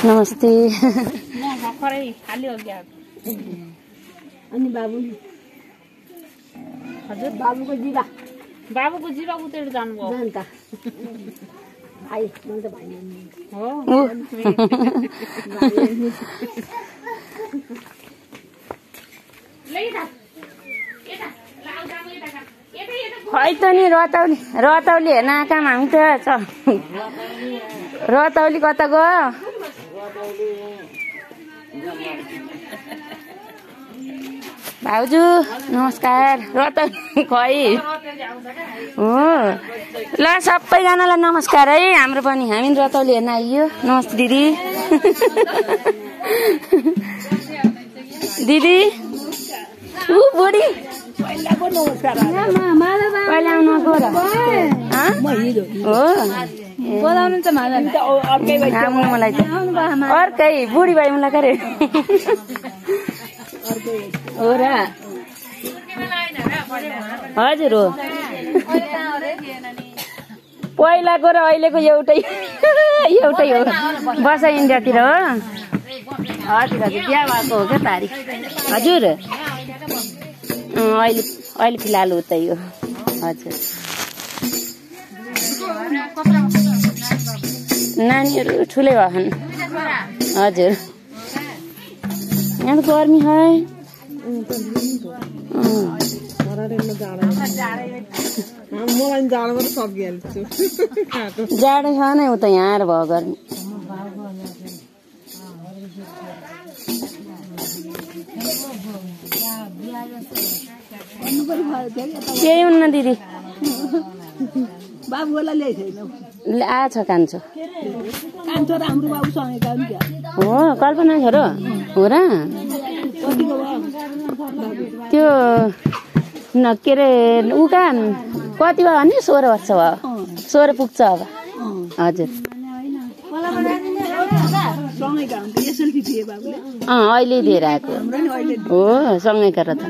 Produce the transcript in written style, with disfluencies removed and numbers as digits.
नमस्ते। अनि बाबु हजुर बाबुको जीवा उतेर जानुभयो जान्छ भाइ मन त भाइ हो खै त नि रतौली हेर्न काम हामी त रतौली कता गयो भाउजू नमस्कार रतौली खै हो ल सबैजनालाई नमस्कार है हाम्रो पनि हामी रतौली हेर्न आइयो नमस्ते दिदी दिदी ऊ बुढी पहिला आउनु गयो र हो बोलाउनु त मलाई त अर्कै बुढी भाइ मलाई करे हो र हजुर हो पहिलाको र अहिलेको एउटै हो बस इन्डियातिर हो हजुर हजुर बिहा भएको हो क्या तारिक हजुर अहिले फिलहाल उतै हो हजुर नानीहरू ठुलै भएछन् हजुर यहाँ त गर्मी है जाडो छ नै उता यहाँ आएर भयो गर्मी केही हुन्न दिदी बाबुलाई ल्याइछैन आछ कान्छो हाम्रो बाबुसँग हो कल्पना छोरो हो र त्यो के अरे उका कति भयो भने 16 वर्ष भयो 16 पुग्छ अब हजुर अहिले दिएर आएको हो सँगैका र त